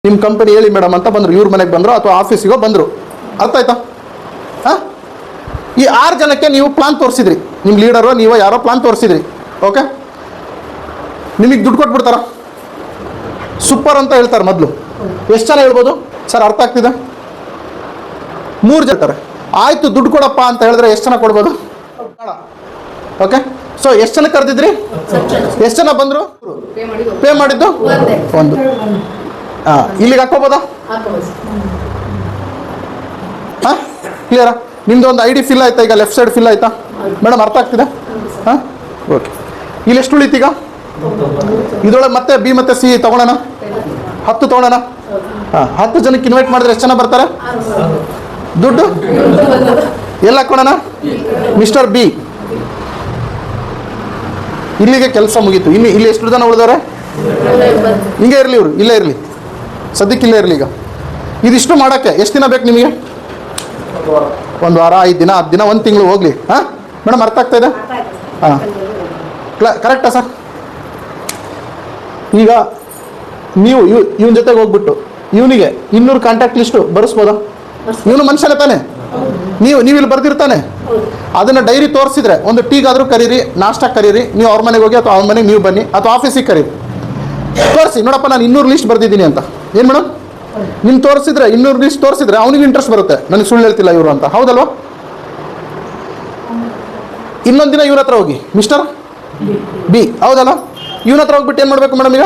ನಿಮ್ಮ ಕಂಪನಿ ಹೇಳಿ ಮೇಡಮ್ ಅಂತ ಬಂದರು, ಇವ್ರ ಮನೆಗೆ ಬಂದರು ಅಥವಾ ಆಫೀಸಿಗೋ ಬಂದರು. ಅರ್ಥ ಆಯ್ತಾ? ಹಾಂ, ಈ 6 ಜನಕ್ಕೆ ನೀವು ಪ್ಲಾನ್ ತೋರಿಸಿದ್ರಿ, ನಿಮ್ಮ ಲೀಡರು ನೀವು ಯಾರೋ ಪ್ಲಾನ್ ತೋರಿಸಿದ್ರಿ. ಓಕೆ, ನಿಮಗೆ ದುಡ್ಡು ಕೊಟ್ಬಿಡ್ತಾರ? ಸೂಪರ್ ಅಂತ ಹೇಳ್ತಾರೆ ಮೊದಲು. ಎಷ್ಟು ಜನ ಹೇಳ್ಬೋದು ಸರ್? ಅರ್ಥ ಆಗ್ತಿದೆ? 3 ಜನ ಹೇಳ್ತಾರೆ. ಆಯಿತು ದುಡ್ಡು ಕೊಡಪ್ಪ ಅಂತ ಹೇಳಿದ್ರೆ ಎಷ್ಟು ಜನ ಕೊಡ್ಬೋದು? ಓಕೆ, ಸೊ ಎಷ್ಟು ಜನ ಕರೆದಿದ್ರಿ? ಎಷ್ಟು ಜನ ಬಂದರು? ಪೇ ಮಾಡಿದ್ದು 1. ಹಾಂ, ಇಲ್ಲಿಗೆ ಹಾಕೋಬೋದಾ? ಹಾಂ, ಕ್ಲಿಯರಾ? ನಿಮ್ದು ಒಂದು ID ಫಿಲ್ ಆಯ್ತಾ? ಈಗ ಲೆಫ್ಟ್ ಸೈಡ್ ಫಿಲ್ ಆಯ್ತಾ ಮೇಡಮ್? ಅರ್ಥ ಆಗ್ತಿದೆ? ಹಾಂ, ಓಕೆ. ಇಲ್ಲಿ ಎಷ್ಟು ಉಳಿತೀಗ? ಇದರೊಳಗೆ ಮತ್ತೆ B ಮತ್ತು C ತೊಗೊಳ್ಳೋಣ, 10 ತೊಗೊಳ್ಳೋಣ. ಹಾಂ, 10 ಜನಕ್ಕೆ ಇನ್ವೈಟ್ ಮಾಡಿದ್ರೆ ಎಷ್ಟು ಜನ ಬರ್ತಾರೆ? ದುಡ್ಡು ಎಲ್ಲ ಹಾಕೋಣ. ಮಿಸ್ಟರ್ B, ಇಲ್ಲಿಗೆ ಕೆಲಸ ಮುಗೀತು. ಇಲ್ಲಿ ಎಷ್ಟು ಜನ ಉಳಿದವ್ರೆ? ಹಿಂಗೆ ಇರಲಿ, ಇವರು ಇಲ್ಲೇ ಇರಲಿ, ಸದ್ಯಕ್ಕೆ ಇಲ್ಲೇ ಇರಲಿ. ಈಗ ಇದಿಷ್ಟು ಮಾಡೋಕ್ಕೆ ಎಷ್ಟು ದಿನ ಬೇಕು ನಿಮಗೆ? 1 ವಾರ, 5 ದಿನ, 10 ದಿನ, 1 ತಿಂಗಳು ಹೋಗಲಿ. ಹಾಂ ಮೇಡಮ್, ಅರ್ಥ ಆಗ್ತಾ ಇದೆ? ಹಾಂ, ಕರೆಕ್ಟಾ ಸರ್? ಈಗ ನೀವು ಇವನ ಜೊತೆಗೆ ಹೋಗ್ಬಿಟ್ಟು ಇವನಿಗೆ 200 ಕಾಂಟ್ಯಾಕ್ಟ್ ಲಿಸ್ಟು ಬರೆಸ್ಬೋದಾ? ಇವನು ಮನುಷ್ಯನೇ ತಾನೆ, ನೀವು ಇಲ್ಲಿ ಬರ್ದಿರ್ತಾನೆ. ಅದನ್ನು ಡೈರಿ ತೋರಿಸಿದ್ರೆ ಒಂದು ಟೀಗಾದರೂ ಕರೀರಿ, ನಾಷ್ಟ ಕರೀರಿ, ನೀವು ಅವ್ರ ಮನೆಗೆ ಹೋಗಿ ಅಥವಾ ಅವ್ರ ಮನೆಗೆ ನೀವು ಬನ್ನಿ ಅಥವಾ ಆಫೀಸಿಗೆ ಕರೀರಿ, ತೋರಿಸಿ ನೋಡಪ್ಪ ನಾನು 200 ಲಿಸ್ಟ್ ಬರ್ದಿದ್ದೀನಿ ಅಂತ. ಏನು ಮೇಡಮ್, ನಿಮ್ಗೆ ತೋರಿಸಿದ್ರೆ 200 ಲಿಸ್ಟ್ ತೋರಿಸಿದ್ರೆ ಅವನಿಗೆ ಇಂಟ್ರೆಸ್ಟ್ ಬರುತ್ತೆ, ನನಗೆ ಸುಳ್ಳು ಹೇಳ್ತಿಲ್ಲ ಇವರು ಅಂತ. ಹೌದಲ್ವಾ? ಇನ್ನೊಂದು ದಿನ ಇವ್ರ ಹತ್ರ ಹೋಗಿ, ಮಿಸ್ಟರ್ B, ಹೌದಲ್ಲ? ಇವನ ಹತ್ರ ಹೋಗ್ಬಿಟ್ಟು ಏನು ಮಾಡಬೇಕು ಮೇಡಮ್ ಈಗ?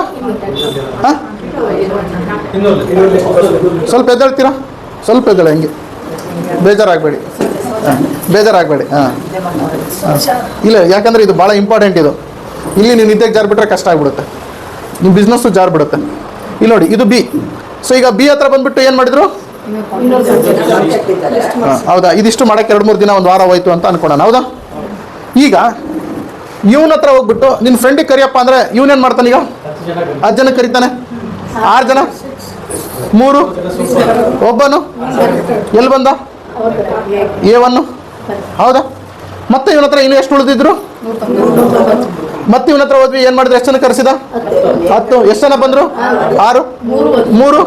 ಹಾಂ, ಸ್ವಲ್ಪ ಎದ್ದೇಳ್ತೀರಾ? ಸ್ವಲ್ಪ ಎದ್ದೇಳ, ಹೆಂಗೆ ಬೇಜಾರಾಗಬೇಡಿ, ಬೇಜಾರಾಗಬೇಡಿ. ಹಾಂ, ಇಲ್ಲ, ಯಾಕಂದರೆ ಇದು ಭಾಳ ಇಂಪಾರ್ಟೆಂಟ್. ಇದು ಇಲ್ಲಿ ನೀವು ನಿದ್ದೆಗೆ ಜಾರ್ಬಿಟ್ರೆ ಕಷ್ಟ ಆಗಿಬಿಡುತ್ತೆ, ನಿಮ್ಮ ಬಿಸ್ನೆಸ್ಸು ಜಾರ್ಬಿಡುತ್ತೆ. ಇಲ್ಲಿ ನೋಡಿ, ಇದು B. ಸೊ ಈಗ B ಹತ್ರ ಬಂದುಬಿಟ್ಟು ಏನು ಮಾಡಿದ್ರು? ಹಾಂ, ಹೌದಾ? ಇದಿಷ್ಟು ಮಾಡೋಕ್ಕೆ 2-3 ದಿನ, 1 ವಾರ ಹೋಯ್ತು ಅಂತ ಅನ್ಕೊಳ್ಳೋಣ, ಹೌದಾ? ಈಗ ಇವನ ಹತ್ರ ಹೋಗ್ಬಿಟ್ಟು ನಿನ್ನ ಫ್ರೆಂಡಿಗೆ ಕರಿಯಪ್ಪ ಅಂದರೆ ಇವನೇನು ಮಾಡ್ತಾನೆ? ಈಗ 10 ಜನ ಕರಿತಾನೆ. 6 ಜನ, 3, ಒಬ್ಬನು ಎಲ್ಲಿ ಬಂದ? A1, ಹೌದಾ? ಮತ್ತೆ ಇವನ ಹತ್ರ ಇನ್ನೂ ಎಷ್ಟು ಉಳಿದಿದ್ರು? ಮತ್ತೆ ಇವನ ಹತ್ರ ಹೋದ್ವಿ, ಏನು ಮಾಡಿದ್ರೆ? ಎಷ್ಟು ಜನ ಕರೆಸಿದ? 10. ಎಷ್ಟು ಜನ ಬಂದರು? 6, 3,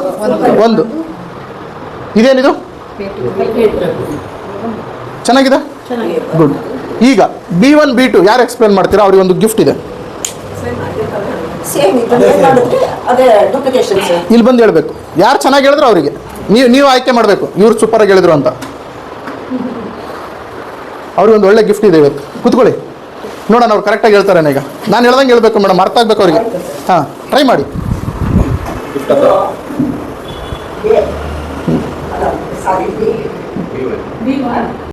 1. ಇದೇನಿದು? ಚೆನ್ನಾಗಿದೆ, ಗುಡ್. ಈಗ B1 B2 ಯಾರು ಎಕ್ಸ್ಪ್ಲೇನ್ ಮಾಡ್ತೀರಾ? ಅವ್ರಿಗೆ ಒಂದು ಗಿಫ್ಟ್ ಇದೆ, ಇಲ್ಲಿ ಬಂದು ಹೇಳ್ಬೇಕು. ಯಾರು ಚೆನ್ನಾಗಿ ಹೇಳಿದ್ರು ಅವರಿಗೆ ನೀವು ಆಯ್ಕೆ ಮಾಡಬೇಕು, ಇವ್ರು ಸೂಪರಾಗಿ ಹೇಳಿದ್ರು ಅಂತ. ಅವ್ರಿಗೆ ಒಂದು ಒಳ್ಳೆ ಗಿಫ್ಟ್ ಇದೆ ಇವತ್ತು. ಕೂತ್ಕೊಳ್ಳಿ, ನೋಡೋಣ ಅವ್ರು ಕರೆಕ್ಟಾಗಿ ಹೇಳ್ತಾರೆ. ಈಗ ನಾನು ಹೇಳ್ದಂಗೆ ಹೇಳ್ಬೇಕು ಮೇಡಮ್, ಅರ್ಥ ಆಗ್ಬೇಕು ಅವ್ರಿಗೆ. ಹಾಂ, ಟ್ರೈ ಮಾಡಿ.